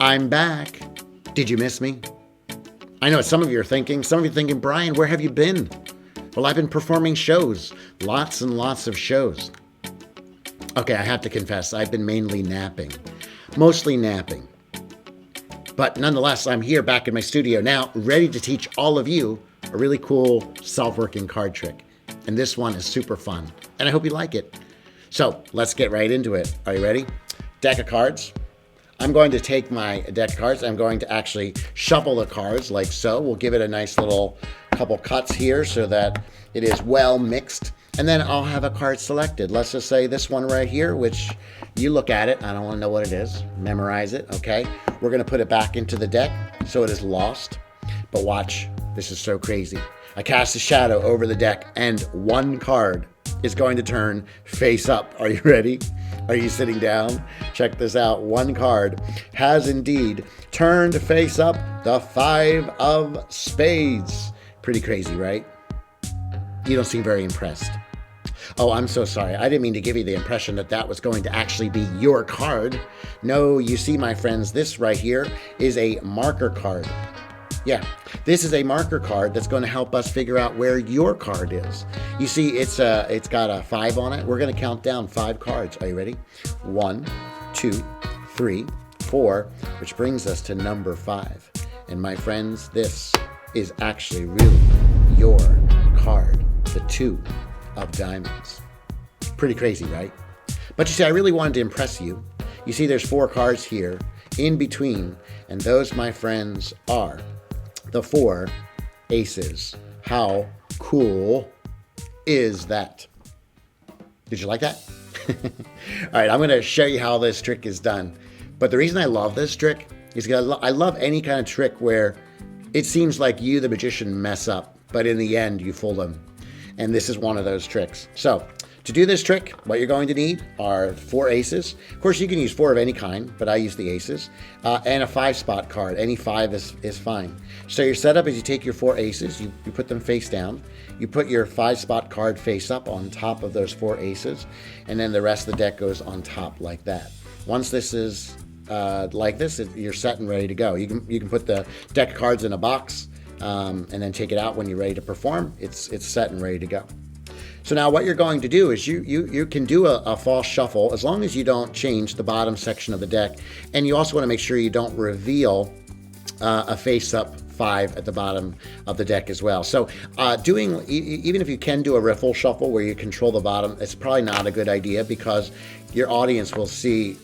I'm back. Did you miss me? I know some of you are thinking, Brian, where have you been? Well, I've been performing shows, lots and lots of shows. Okay, I have to confess, I've been mainly napping, mostly napping. But nonetheless, I'm here back in my studio now, ready to teach all of you a really cool self-working card trick. And this one is super fun, and I hope you like it. So let's get right into it. Are you ready? Deck of cards. I'm going to take my deck of cards. I'm going to actually shuffle the cards like so. We'll give it a nice little couple cuts here so that it is well mixed. And then I'll have a card selected. Let's just say this one right here, which you look at it. I don't want to know what it is. Memorize it, okay? We're going to put it back into the deck so it is lost. But watch, this is so crazy. I cast a shadow over the deck and one card is going to turn face up. Are you ready? Are you sitting down? Check this out. One card has indeed turned face up, the 5 of spades. Pretty crazy, right? You don't seem very impressed. Oh, I'm so sorry. I didn't mean to give you the impression that that was going to actually be your card. No, you see, my friends, this right here is a marker card. Yeah, this is a marker card that's going to help us figure out where your card is. You see, it's got a 5 on it. We're going to count down 5 cards. Are you ready? 1, 2, 3, 4, which brings us to number 5. And my friends, this is actually really your card, the 2 of diamonds. Pretty crazy, right? But you see, I really wanted to impress you. You see, there's 4 cards here in between, and those, my friends, are the 4 aces. How cool is that? Did you like that? All right, I'm going to show you how this trick is done. But the reason I love this trick is because I love any kind of trick where it seems like you, the magician, mess up, but in the end, you fool them. And this is one of those tricks. So to do this trick, what you're going to need are 4 aces. Of course, you can use 4 of any kind, but I use the aces. And a 5-spot card. Any 5 is fine. So your setup is you take your 4 aces, you put them face down. You put your 5-spot card face up on top of those 4 aces. And then the rest of the deck goes on top like that. Once this is like this, you're set and ready to go. You can put the deck of cards in a box and then take it out when you're ready to perform. It's set and ready to go. So now what you're going to do is you can do a false shuffle as long as you don't change the bottom section of the deck. And you also want to make sure you don't reveal a face-up 5 at the bottom of the deck as well. So even if you can do a riffle shuffle where you control the bottom, it's probably not a good idea because your audience will see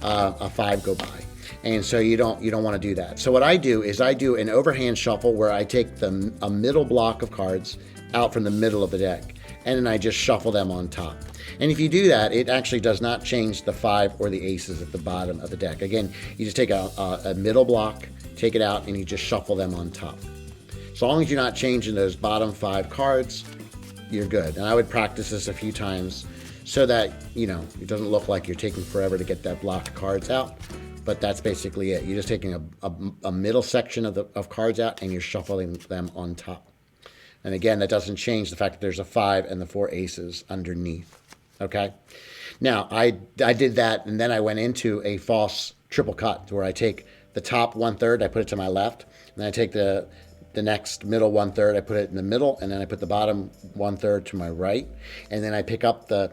a 5 go by. And so you don't want to do that. So what I do is I do an overhand shuffle where I take a middle block of cards out from the middle of the deck, and then I just shuffle them on top. And if you do that, it actually does not change the 5 or the aces at the bottom of the deck. Again, you just take a middle block, take it out, and you just shuffle them on top. So long as you're not changing those bottom 5 cards, you're good. And I would practice this a few times so that, it doesn't look like you're taking forever to get that block of cards out. But that's basically it. You're just taking a middle section of cards out and you're shuffling them on top. And again, that doesn't change the fact that there's a 5 and the 4 aces underneath. Okay? Now, I did that, and then I went into a false triple cut where I take the top 1/3, I put it to my left, and then I take the next middle 1/3, I put it in the middle, and then I put the bottom 1/3 to my right, and then I pick up the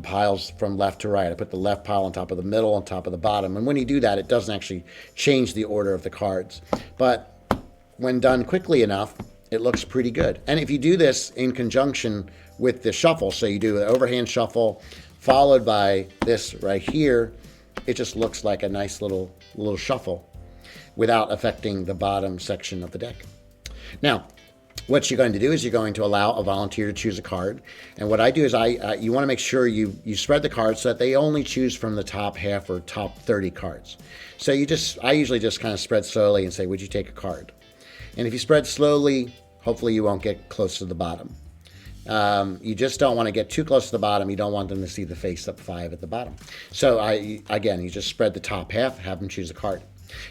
piles from left to right. I put the left pile on top of the middle, on top of the bottom. And when you do that, it doesn't actually change the order of the cards. But when done quickly enough, it looks pretty good. And if you do this in conjunction with the shuffle, so you do an overhand shuffle followed by this right here, it just looks like a nice little shuffle without affecting the bottom section of the deck. Now, what you're going to do is you're going to allow a volunteer to choose a card. And what I do is you want to make sure you spread the cards so that they only choose from the top half or top 30 cards. So I usually just kind of spread slowly and say, would you take a card? And if you spread slowly, hopefully you won't get close to the bottom. You just don't want to get too close to the bottom. You don't want them to see the face-up 5 at the bottom. So again, you just spread the top half, have them choose a card.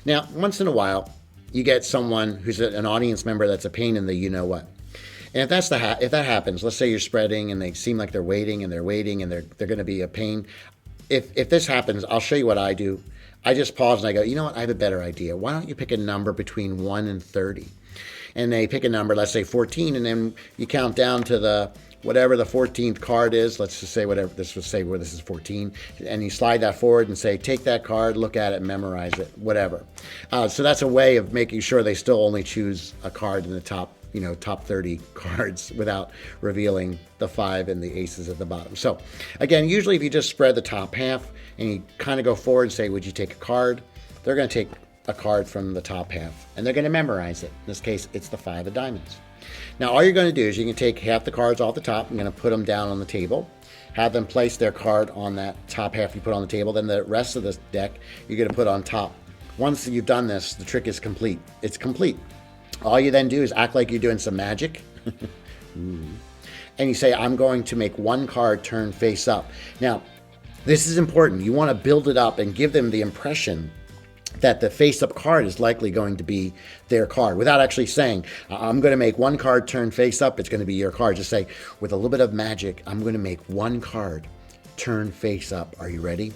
Now, once in a while, you get someone who's an audience member that's a pain in the you-know-what. And if that happens, let's say you're spreading and they seem like they're waiting and they're going to be a pain. If this happens, I'll show you what I do. I just pause and I go, you know what? I have a better idea. Why don't you pick a number between 1 and 30? And they pick a number, let's say 14, and then you count down to the whatever the 14th card is. Let's just say whatever this would say where this is 14, and you slide that forward and say, take that card, look at it, memorize it, whatever. So that's a way of making sure they still only choose a card in the top 30 cards without revealing the 5 and the aces at the bottom. So again, usually if you just spread the top half and you kind of go forward and say, would you take a card? They're going to take a card from the top half and they're going to memorize it. In this case, it's the 5 of diamonds. Now, all you're going to do is you can take half the cards off the top. I'm going to put them down on the table, have them place their card on that top half you put on the table. Then the rest of the deck, you're going to put on top. Once you've done this, the trick is complete. It's complete. All you then do is act like you're doing some magic. And you say, I'm going to make one card turn face up. Now, this is important. You want to build it up and give them the impression that the face-up card is likely going to be their card without actually saying, I'm going to make one card turn face up, it's going to be your card. Just say, with a little bit of magic, I'm going to make one card turn face up. Are you ready?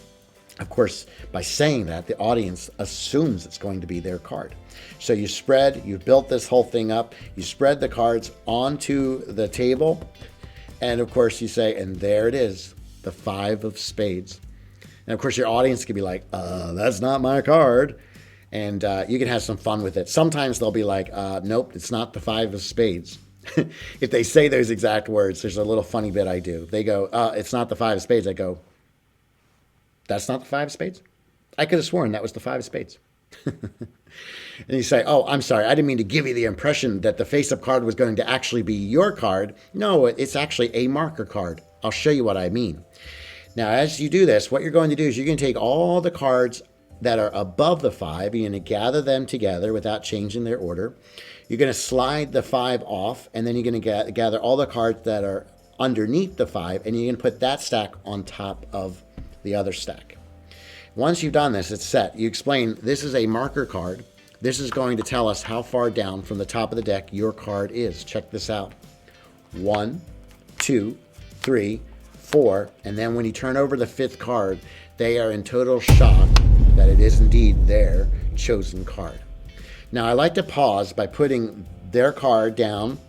Of course, by saying that, the audience assumes it's going to be their card. So you've built this whole thing up, you spread the cards onto the table, and of course you say, and there it is, the 5 of spades. And of course, your audience can be like, that's not my card. And you can have some fun with it. Sometimes they'll be like, nope, it's not the 5 of spades. If they say those exact words, there's a little funny bit I do. They go, it's not the 5 of spades. I go, that's not the 5 of spades? I could have sworn that was the 5 of spades. And you say, oh, I'm sorry. I didn't mean to give you the impression that the face-up card was going to actually be your card. No, it's actually a marker card. I'll show you what I mean. Now, as you do this, what you're going to do is you're going to take all the cards that are above the 5. You're going to gather them together without changing their order. You're going to slide the 5 off, and then you're going to gather all the cards that are underneath the 5, and you're going to put that stack on top of the other stack. Once you've done this, it's set. You explain, this is a marker card. This is going to tell us how far down from the top of the deck your card is. Check this out. 1, 2, 3, 4, and then when you turn over the 5th card, they are in total shock that it is indeed their chosen card. Now, I like to pause by putting their card down,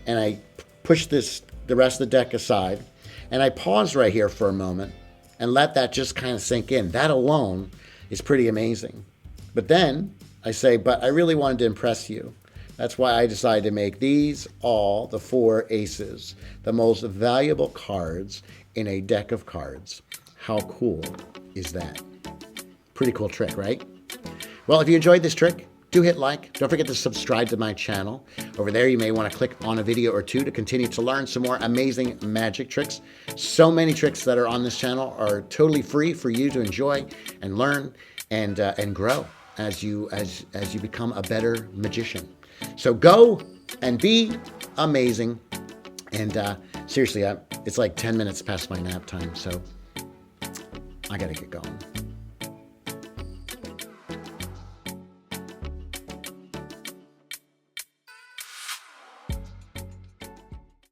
and I push the rest of the deck aside, and I pause right here for a moment and let that just kind of sink in. That alone is pretty amazing. But then I say, but I really wanted to impress you. That's why I decided to make these all the 4 aces, the most valuable cards in a deck of cards. How cool is that? Pretty cool trick, right? Well, if you enjoyed this trick, do hit like. Don't forget to subscribe to my channel. Over there, you may want to click on a video or two to continue to learn some more amazing magic tricks. So many tricks that are on this channel are totally free for you to enjoy and learn and grow as you become a better magician. So go and be amazing. And seriously, it's like 10 minutes past my nap time, so I gotta get going.